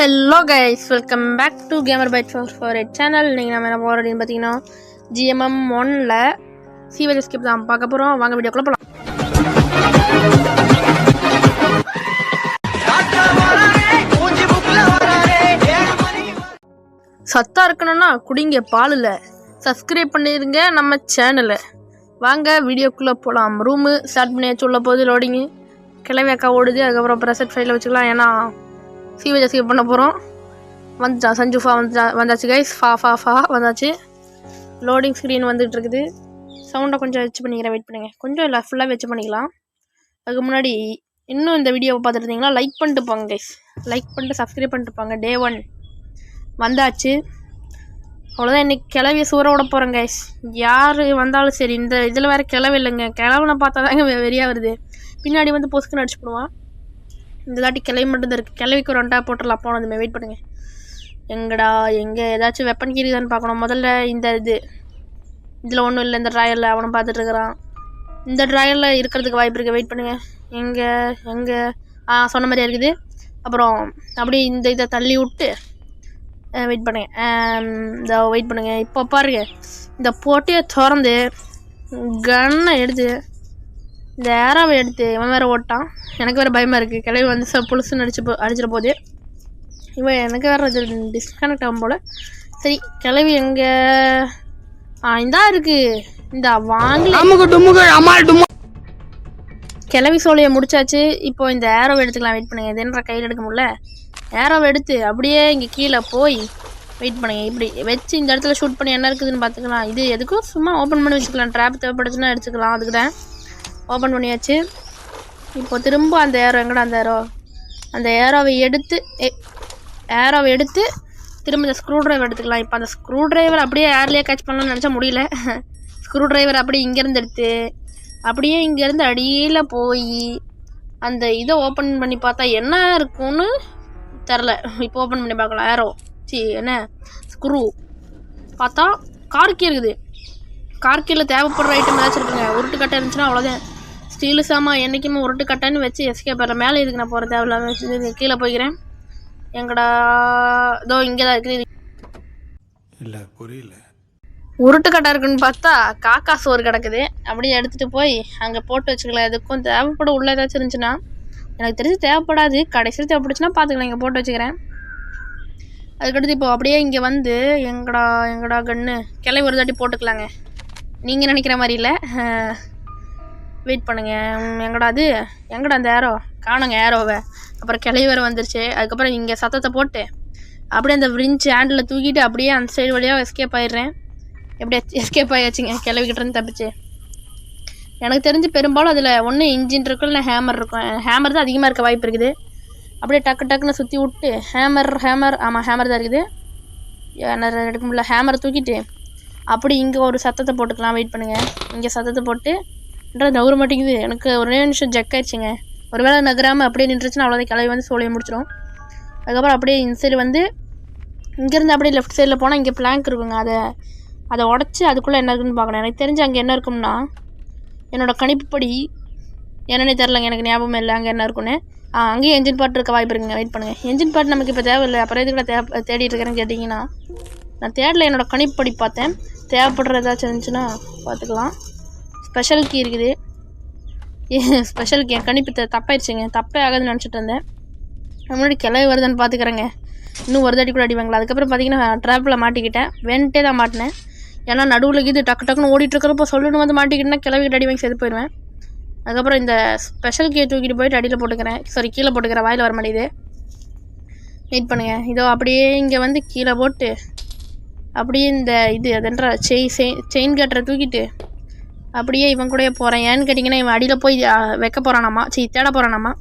Hello guys, welcome back to gamer byte for ed channel. நீங்கள் நம்ம என்ன போகிறோம் அப்படின்னு பார்த்தீங்கன்னா GMM 1ல் சீவேஜ் ஸ்கிப் தான் பார்க்க போகிறோம். வாங்க வீடியோக்குள்ளே போகலாம். சத்தா இருக்கணும்னா குடிங்க பாலில். சப்ஸ்கிரைப் பண்ணிடுங்க நம்ம சேனலை. வாங்க வீடியோக்குள்ளே போகலாம். ரூமு ஸ்டார்ட் பண்ணியாச்சு. உள்ள போகுது லோடிங்கு. கிளவி அக்கா ஓடுது. அதுக்கப்புறம் ப்ரெசெட் ஃபைலில் வச்சுக்கலாம். ஏன்னா சீவேஜ் ஸ்கிப் பண்ண போகிறோம். வந்துச்சா சஞ்சுஃபா வந்தாச்சு கைஸ். ஃபா வந்தாச்சு. லோடிங் ஸ்க்ரீன் வந்துட்டு இருக்குது. சவுண்டை கொஞ்சம் வச்சு பண்ணிக்கிறேன். வெயிட் பண்ணுங்கள். கொஞ்சம் இல்லை, ஃபுல்லாக வச்சு பண்ணிக்கலாம். அதுக்கு முன்னாடி இன்னும் இந்த வீடியோவை பார்த்துட்டு இருந்தீங்கன்னா லைக் பண்ணிட்டு போங்க கைஸ். லைக் பண்ணிட்டு சப்ஸ்கிரைப் பண்ணிட்டு போங்க. Day 1 வந்தாச்சு. அவ்வளோதான். இன்றைக்கி கிளவியை சூற விட போகிறேன் கைஸ். யார் வந்தாலும் சரி. இந்த இதில் வேறு கிளவி இல்லைங்க. கிளவுனை பார்த்தா தாங்க வெறியாக வருது. பின்னாடி வந்து பொசுக்குன்னு அடிச்சு போடுவான். இந்த தாட்டி கிளவி மட்டும்தான் இருக்குது. கிளவிக்கு ஒரு 2 டேப் போட்டுடலாம். போனதுமே வெயிட் பண்ணுங்கள். எங்கடா எங்கே ஏதாச்சும் வெப்பன் கீரிதான்னு பார்க்கணும். முதல்ல இதில் ஒன்றும் இல்லை. இந்த ட்ராயரில் அவனை பார்த்துட்ருக்குறான். இந்த ட்ராயரில் இருக்கிறதுக்கு வாய்ப்பு இருக்குது. வெயிட் பண்ணுங்கள். எங்கே சொன்ன மாதிரியா இருக்குது. அப்புறம் அப்படியே இந்த இதை தள்ளி விட்டு வெயிட் பண்ணுங்கள். வெயிட் பண்ணுங்கள். இப்போ பாருங்க, இந்த போட்டியை திறந்து கன்னை எடுத்து இந்த ஏராவை எடுத்து இவன் வேறு ஓட்டான். எனக்கு வேறு பயமாக இருக்குது. கிளவி வந்து புலுசுன்னு அடிச்சிட போகுது. இவன் எனக்கு வேறு இது டிஸ்கனெக்ட் ஆகும் போல். சரி, கிளவி எங்கே இந்தா இருக்குது. இந்த வாங்கி கிளவி சோழியை முடிச்சாச்சு. இப்போ இந்த ஏரோவை எடுத்துக்கலாம். வெயிட் பண்ணுங்கள். இது என்ன கையில் எடுக்க முடியல. ஏரோவை எடுத்து அப்படியே இங்கே கீழே போய் வெயிட் பண்ணுங்கள். இப்படி வச்சு இந்த இடத்துல ஷூட் பண்ணி என்ன இருக்குதுன்னு பார்த்துக்கலாம். இது எதுக்கும் சும்மா ஓப்பன் பண்ணி வச்சுக்கலாம். ட்ராப் தேவைப்படுச்சுன்னா எடுத்துக்கலாம். அதுக்கு தான் ஓப்பன் பண்ணியாச்சு. இப்போ திரும்ப அந்த ஏரோ எங்கடா அந்த ஏரோவை எடுத்து திரும்ப இந்த ஸ்க்ரூ ட்ரைவர் எடுத்துக்கலாம். இப்போ அந்த ஸ்க்ரூ ட்ரைவர் அப்படியே ஏர்லேயே கேட்ச் பண்ணலாம்னு நினச்சா முடியல. ஸ்க்ரூ ட்ரைவர் அப்படியே இங்கேருந்து எடுத்து அப்படியே இங்கேருந்து அடியில் போய் அந்த இதை ஓப்பன் பண்ணி பார்த்தா என்ன இருக்கும்னு தெரில. இப்போ ஓப்பன் பண்ணி பார்க்கலாம். ஏரோ என்ன ஸ்க்ரூ பார்த்தா கார்க்கி இருக்குது. கார்க்கியில் தேவைப்படுற ஐட்டம் ஏதாச்சும் இருக்குங்க. உருட்டுக்கட்டை இருந்துச்சுன்னா அவ்வளோதான். ஸ்டீலு சாமா என்றைக்குமே உருட்டுக்கட்டைன்னு வச்சு எஸ்கே போடுற. மேலே இதுக்கு நான் போகிற தேவையில்லாம வச்சு கீழே போய்க்கிறேன். எங்கடா இதோ இங்கே தான் இருக்குது. இல்லை புரியல. உருட்டுக்கட்டை இருக்குன்னு பார்த்தா காக்கா சோறு கிடக்குது. அப்படியே எடுத்துகிட்டு போய் அங்கே போட்டு வச்சுக்கலாம். எதுக்கும் தேவைப்படும். உள்ளே ஏதாச்சும் இருந்துச்சுன்னா எனக்கு தெரிஞ்சு தேவைப்படாது. கடைசியில் தேவைப்படுச்சுன்னா பார்த்துக்கலாம். இங்கே போட்டு வச்சுக்கிறேன். அதுக்கடுத்து இப்போ அப்படியே இங்கே வந்து எங்கடா கன்று கிளை ஒரு தாட்டி போட்டுக்கலாங்க. நீங்கள் நினைக்கிற மாதிரி இல்லை. வெயிட் பண்ணுங்கள். எங்கடா அந்த ஏரோ காணுங்க. ஏரோவை அப்புறம் கிளை வேறு வந்துருச்சு. அதுக்கப்புறம் இங்கே சத்தத்தை போட்டு அப்படியே அந்த விரிஞ்சு ஹேண்டில் தூக்கிட்டு அப்படியே அந்த சைடு வழியாக எஸ்கேப் ஆயிடுறேன். எப்படியா எஸ்கேப் ஆயாச்சுங்க. கிளவிக்கிட்டேருந்து தப்பிச்சு. எனக்கு தெரிஞ்சு பெரும்பாலும் அதில் ஒன்று இன்ஜின் இருக்கும், இல்லை ஹேமர் இருக்கும். ஹேமர் தான் அதிகமாக இருக்க வாய்ப்பு இருக்குது. அப்படியே டக்குன்னு சுற்றி விட்டு ஹேமர் ஆமாம் ஹேமர் தான் இருக்குது. எடுக்க முடியல. ஹேமரை தூக்கிட்டு அப்படி இங்கே ஒரு சத்தத்தை போட்டுக்கலாம். வெயிட் பண்ணுங்கள். இங்கே சத்தத்தை போட்டு நகர மாட்டேங்குது. எனக்கு ஒரே நிமிஷம் ஜக் ஆயிடுச்சுங்க. ஒரு வேளை நகராமல் அப்படியே நின்றுச்சுன்னா அவ்வளோதான். கிளவி வந்து சோழியை முடிச்சிடும். அதுக்கப்புறம் அப்படியே இந்த சைடு வந்து இங்கேருந்து அப்படியே லெஃப்ட் சைடில் போனால் இங்கே பிளாங்க் இருக்குங்க. அதை உடச்சி அதுக்குள்ளே என்ன இருக்குன்னு பார்க்கணும். எனக்கு தெரிஞ்சு அங்கே என்ன இருக்கும்னா என்னோடய கணிப்புப்படி என்னென்னே தெரிலங்க. எனக்கு ஞாபகம் இல்லை அங்கே என்ன இருக்குன்னு. அங்கேயும் என்ஜின் பார்ட் இருக்க வாய்ப்பு இருக்குங்க. வெயிட் பண்ணுங்கள். என்ஜின் பார்ட் நமக்கு இப்போ தேவையில்லை. அப்புறம் எதுக்குள்ள தேடிட்டு இருக்கிறேன்னு கேட்டிங்கன்னா நான் தேடல. என்னோடய கணிப்புப்படி பார்த்தேன். தேவைப்படுற ஏதாச்சும் இருந்துச்சுன்னா பார்த்துக்கலாம். ஸ்பெஷல் கீ இருக்குது. ஸ்பெஷல் கீ என் கணிப்பு தப்பாயிடுச்சுங்க. தப்பே ஆகாதுன்னு நினச்சிட்டு இருந்தேன். முன்னாடி கிளவி வருதுன்னு பார்த்துக்கிறேங்க. இன்னும் ஒரு தாட்டி கூட அடிவாங்களா. அதுக்கப்புறம் பார்த்தீங்கன்னா ட்ராப்பில் மாட்டிக்கிட்டேன். வேண்ட்டே தான் மாட்டினேன். ஏன்னா நடுவில் இது டக்குன்னு ஓடிட்டுருக்கிறப்போ சொல்லணும் வந்து மாட்டிக்கிட்டேன்னா கிளவிக்கிட்ட அடி வாங்கி சேர்த்து போயிடுவேன். அதுக்கப்புறம் இந்த ஸ்பெஷல் கீயை தூக்கிட்டு போயிட்டு அடியில் போட்டுக்கிறேன். கீழே போட்டுக்கிறேன். வாயில் வர மாட்டேங்குது. வெயிட் பண்ணுங்கள். இதோ அப்படியே இங்கே வந்து கீழே போட்டு அப்படியே இந்த அதுன்ற செயின் கட்டரை தூக்கிட்டு அப்படியே இவன் கூடயே போகிறேன். ஏன்னு கேட்டிங்கன்னா இவன் அடியில் போய் வைக்க போகிறானாமா. தேட போகிறானாமா.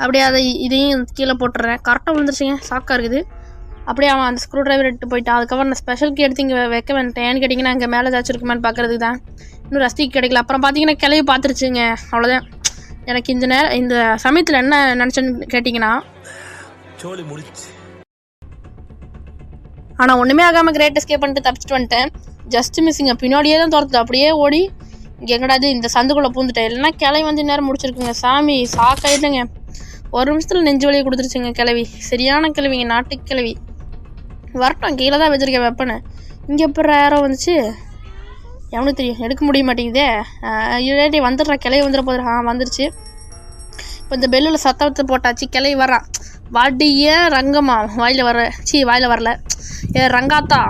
அப்படியே இதையும் கீழே போட்டுடுறேன். கரெக்டாக விழுந்துருச்சுங்க. சாக்காக இருக்குது. அப்படியே அவன் அந்த ஸ்க்ரூ ட்ரைவர் எடுத்து போயிட்டான். அதுக்கப்புறம் நான் ஸ்பெஷல் கீ எடுத்து இங்கே வைக்க வேண்டேன். ஏன்னு கேட்டிங்கன்னா இங்கே மேலே ஏதாச்சும் இருக்குமான்னு பார்க்குறதுக்கு தான். இன்னும் ரஸ்டிக்கு கிடைக்கல. அப்புறம் பார்த்தீங்கன்னா கிளவி பார்த்துருச்சுங்க. அவ்வளோதான். எனக்கு இந்த சமயத்தில் என்ன நினச்சேன்னு கேட்டிங்கன்னா ஆனால் ஒன்றுமே ஆகாமல் கிரேட் எஸ்கேப் பண்ணிட்டு தப்பிச்சிட்டு வந்துட்டேன். ஜஸ்ட் மிஸ்ஸிங்க. பின்னாடியே தான் துரத்துது. அப்படியே ஓடி இங்கே எங்கடாது இந்த சந்துக்குள்ளே பூந்துட்டேன். இல்லைன்னா கிளை வந்து நேரம் முடிச்சிருக்குங்க. சாமி சாக்காயிட்டுங்க. ஒரு நிமிஷத்தில் நெஞ்சு வலியை கொடுத்துருச்சுங்க கிளவி. சரியான கிளவிங்க, நாட்டு கிளவி. வரட்டும், கீழே தான் வச்சுருக்கேன் வெப்பனை. இங்கே எப்போ யாரோ வந்துச்சு எவனுக்கு தெரியும், எடுக்க முடிய மாட்டேங்குதே. இல்லாட்டி வந்துடுறா, கிளவி வந்துட போதும். வந்துருச்சு. இப்போ இந்த பெல்லில் சத்தத்தை போட்டாச்சு, கிளவி வரான். வாடிய ரங்கம்மா வாயில் வர வாயில் வரல, ரங்காத்தா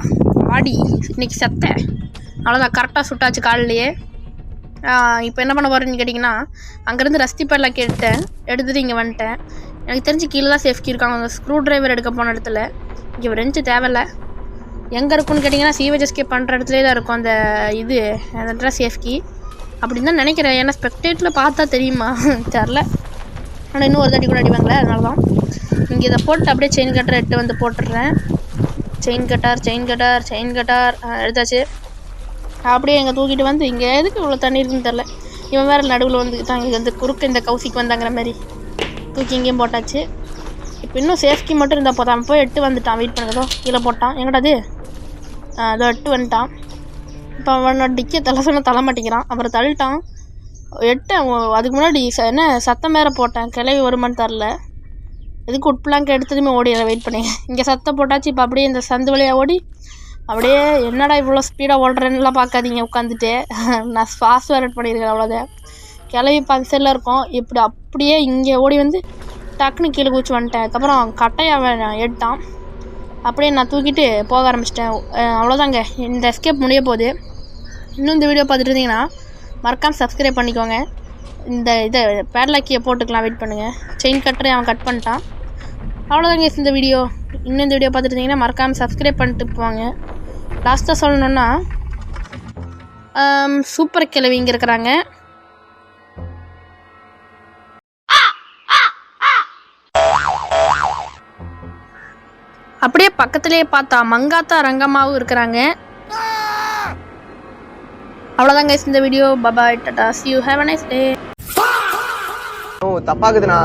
வாடி இன்னைக்கு செத்த. அவ்வளோதான், கரெக்டாக சுட்டாச்சு காலிலேயே. இப்போ என்ன பண்ண போகிறேன்னு கேட்டிங்கன்னா, அங்கேருந்து ரஸ்தி பேரில் கேட்டேன், எடுத்துகிட்டு இங்கே வந்துட்டேன். எனக்கு தெரிஞ்சு கீழே தான் சேஃப்கி இருக்காங்க. அந்த ஸ்க்ரூ ட்ரைவர் எடுக்க போன இடத்துல. இங்கே ரெஞ்சு தேவையில்லை. எங்கே இருக்குன்னு கேட்டிங்கன்னா, சிவஜஸ்கே பண்ணுற இடத்துலே தான் இருக்கும் அந்த இது, அந்த சேஃப்கி அப்படின்னு தான் நினைக்கிறேன். ஏன்னா ஸ்பெக்டேட்டில் பார்த்தா தெரியுமா தெரில. ஆனால் இன்னும் ஒரு தாட்டி கூட அடிவாங்களே, அதனால தான் இங்கே இதை போட்டு அப்படியே செயின் கட்டர் எட்டு வந்து போட்டுடுறேன். செயின் கட்டார் எடுத்தாச்சு. அப்படியே எங்கே தூக்கிட்டு வந்து, இங்கே எதுக்கு இவ்வளோ தண்ணி இருக்குன்னு தெரில. இவன் வேறு நடுவில் வந்து தான் இங்கே வந்து குறுக்கு இந்த கவுசிக்கு வந்தாங்கிற மாதிரி தூக்கி இங்கேயும் போட்டாச்சு. இப்போ இன்னும் சேஃப்கி மட்டும் இருந்தால் போதான். போய் எட்டு வந்துட்டான், வெயிட் பண்ணுறதோ கீழே போட்டான். எங்கடாது அதோ எட்டு வந்துட்டான். இப்போ அவனோட டிக்கை தள்ள மாட்டேங்கிறான். அப்புறம் தள்ளிட்டான். எட்டேன் அதுக்கு முன்னாடி என்ன சத்தம் வேறு போட்டேன், கிளவி வருமானு தரல. எதுக்கு உட்பிளாங்க எடுத்ததுமே ஓடி வெயிட் பண்ணி இங்கே சத்தம் போட்டாச்சு. இப்போ அப்படியே இந்த சந்து வழியாக ஓடி அப்படியே என்னடா இவ்வளோ ஸ்பீடாக ஓடுறேன்னுலாம் பார்க்காதீங்க உட்காந்துட்டு. நான் ஃபாஸ்ட் வேரட் பண்ணியிருக்கேன், அவ்வளோதான். கிளவி பஞ்சரில் இருக்கும். இப்படி அப்படியே இங்கே ஓடி வந்து டக்குன்னு கீழே குச்சி வந்துட்டேன். அதுக்கப்புறம் கட்டையாக எடுத்தான். அப்படியே நான் தூக்கிட்டு போக ஆரம்பிச்சிட்டேன். அவ்வளோதாங்க, இந்த எஸ்கேப் முடிய போகுது. இன்னும் இந்த வீடியோ பார்த்துட்டு இருந்தீங்கன்னா மறக்காமல் சப்ஸ்கிரைப் பண்ணிக்கோங்க. இந்த இதை பேட்லாக்கியை போட்டுக்கலாம், வெயிட் பண்ணுங்கள். செயின் கட்டரை அவன் கட் பண்ணிட்டான். அவ்வளோதாங்க இந்த வீடியோ. இன்னும் இந்த வீடியோ பார்த்துட்டு இருந்தீங்கன்னா மறக்காமல் சப்ஸ்கிரைப் பண்ணிட்டு போவாங்க. லாஸ்ட்டாக சொல்லணுன்னா, சூப்பர் கிழவி இங்கே இருக்கிறாங்க. அப்படியே பக்கத்துலேயே பார்த்தா மங்காத்தா ரங்கம்மாவும் இருக்கிறாங்க. அவ்வளோதாங்க இந்த video. Bye bye, Tata, see you, have a nice day. தப்பாக்குதுண்ணா.